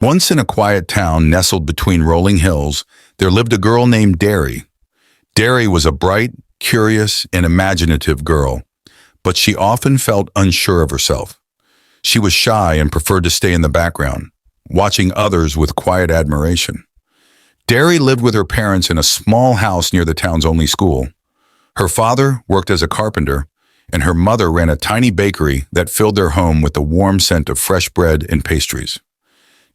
Once in a quiet town nestled between rolling hills, there lived a girl named Dary. Dary was a bright, curious, and imaginative girl, but she often felt unsure of herself. She was shy and preferred to stay in the background, watching others with quiet admiration. Dary lived with her parents in a small house near the town's only school. Her father worked as a carpenter, and her mother ran a tiny bakery that filled their home with the warm scent of fresh bread and pastries.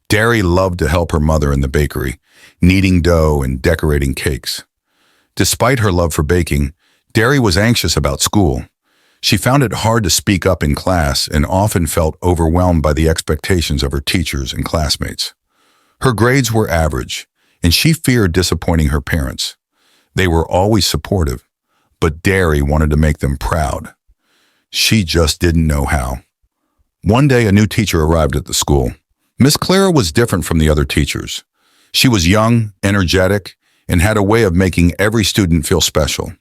Dary loved to help her mother in the bakery, kneading dough and decorating cakes. Despite her love for baking, Dary was anxious about school. She found it hard to speak up in class and often felt overwhelmed by the expectations of her teachers and classmates. Her grades were average, and she feared disappointing her parents. They were always supportive, but Dary wanted to make them proud. She just didn't know how. One day, a new teacher arrived at the school. Miss Clara was different from the other teachers. She was young, energetic, and had a way of making every student feel special.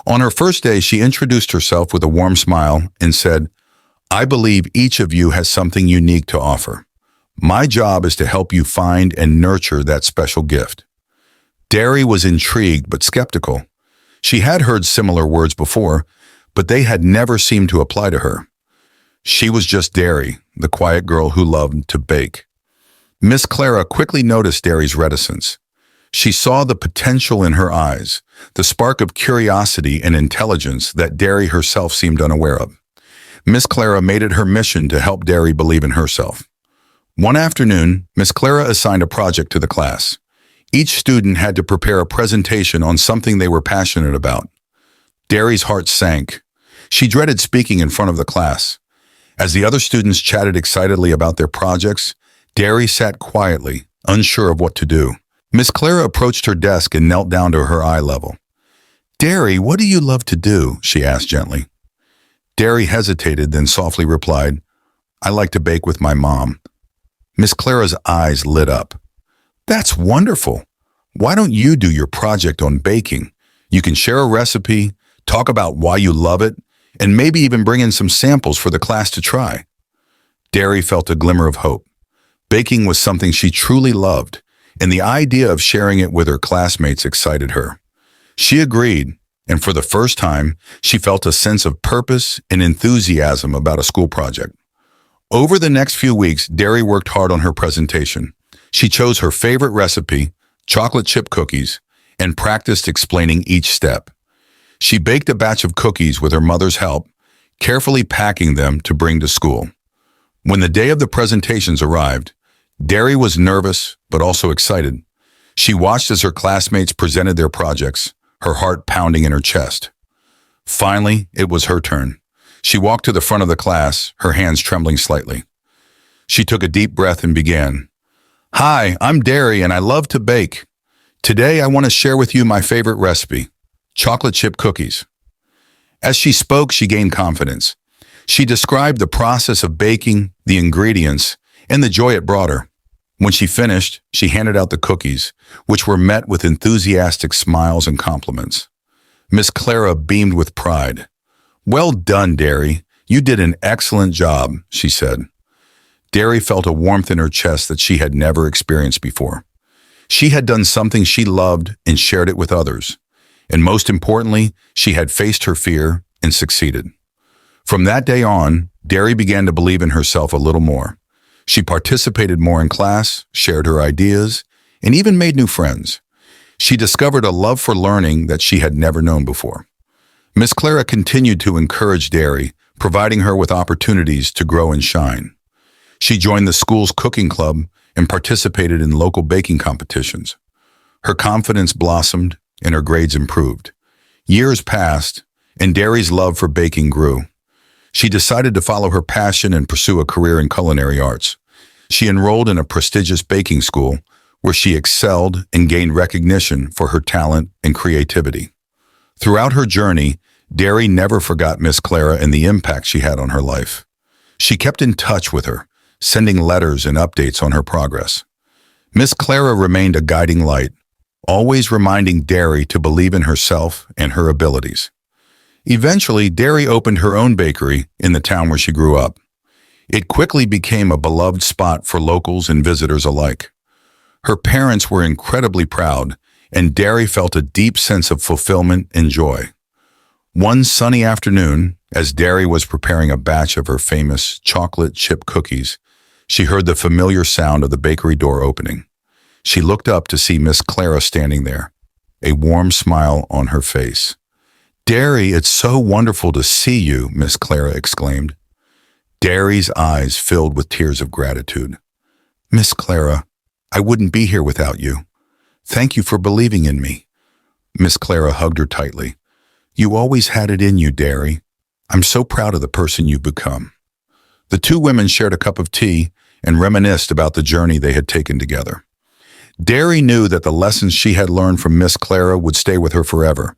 On her first day, she introduced herself with a warm smile and said, "I believe each of you has something unique to offer. My job is to help you find and nurture that special gift." Dary was intrigued but skeptical. She had heard similar words before, but they had never seemed to apply to her. She was just Dary, the quiet girl who loved to bake. Miss Clara quickly noticed Dary's reticence. She saw the potential in her eyes, the spark of curiosity and intelligence that Dary herself seemed unaware of. Miss Clara made it her mission to help Dary believe in herself. One afternoon, Miss Clara assigned a project to the class. Each student had to prepare a presentation on something they were passionate about. Dary's heart sank. She dreaded speaking in front of the class. As the other students chatted excitedly about their projects, Dary sat quietly, unsure of what to do. Miss Clara approached her desk and knelt down to her eye level. "Dary, what do you love to do?" she asked gently. Dary hesitated, then softly replied, "I like to bake with my mom." Miss Clara's eyes lit up. "That's wonderful. Why don't you do your project on baking? You can share a recipe, talk about why you love it, and maybe even bring in some samples for the class to try." Dary felt a glimmer of hope. Baking was something she truly loved, and the idea of sharing it with her classmates excited her. She agreed, and for the first time, she felt a sense of purpose and enthusiasm about a school project. Over the next few weeks, Dary worked hard on her presentation. She chose her favorite recipe, chocolate chip cookies, and practiced explaining each step. She baked a batch of cookies with her mother's help, carefully packing them to bring to school. When the day of the presentations arrived, Dary was nervous but also excited. She watched as her classmates presented their projects, her heart pounding in her chest. Finally, it was her turn. She walked to the front of the class, her hands trembling slightly. She took a deep breath and began. "Hi, I'm Dary and I love to bake. Today I want to share with you my favorite recipe, chocolate chip cookies." As she spoke, she gained confidence. She described the process of baking, the ingredients, and the joy it brought her. When she finished, she handed out the cookies, which were met with enthusiastic smiles and compliments. Miss Clara beamed with pride. "Well done, Dary. You did an excellent job," she said. Dary felt a warmth in her chest that she had never experienced before. She had done something she loved and shared it with others. And most importantly, she had faced her fear and succeeded. From that day on, Dary began to believe in herself a little more. She participated more in class, shared her ideas, and even made new friends. She discovered a love for learning that she had never known before. Miss Clara continued to encourage Dary, providing her with opportunities to grow and shine. She joined the school's cooking club and participated in local baking competitions. Her confidence blossomed and her grades improved. Years passed, and Dary's love for baking grew. She decided to follow her passion and pursue a career in culinary arts. She enrolled in a prestigious baking school where she excelled and gained recognition for her talent and creativity. Throughout her journey, Dary never forgot Miss Clara and the impact she had on her life. She kept in touch with her, sending letters and updates on her progress. Miss Clara remained a guiding light, always reminding Dary to believe in herself and her abilities. Eventually, Dary opened her own bakery in the town where she grew up. It quickly became a beloved spot for locals and visitors alike. Her parents were incredibly proud, and Dary felt a deep sense of fulfillment and joy. One sunny afternoon, as Dary was preparing a batch of her famous chocolate chip cookies, she heard the familiar sound of the bakery door opening. She looked up to see Miss Clara standing there, a warm smile on her face. "Dary, it's so wonderful to see you," Miss Clara exclaimed. Dary's eyes filled with tears of gratitude. "Miss Clara, I wouldn't be here without you. Thank you for believing in me." Miss Clara hugged her tightly. "You always had it in you, Dary. I'm so proud of the person you've become." The two women shared a cup of tea and reminisced about the journey they had taken together. Dary knew that the lessons she had learned from Miss Clara would stay with her forever,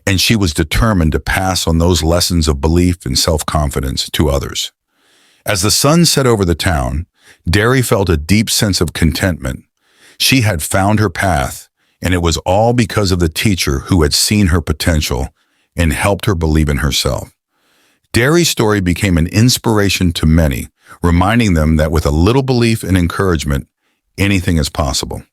and she was determined to pass on those lessons of belief and self-confidence to others. As the sun set over the town, Dary felt a deep sense of contentment. She had found her path, and it was all because of the teacher who had seen her potential and helped her believe in herself. Dary's story became an inspiration to many, reminding them that with a little belief and encouragement, anything is possible.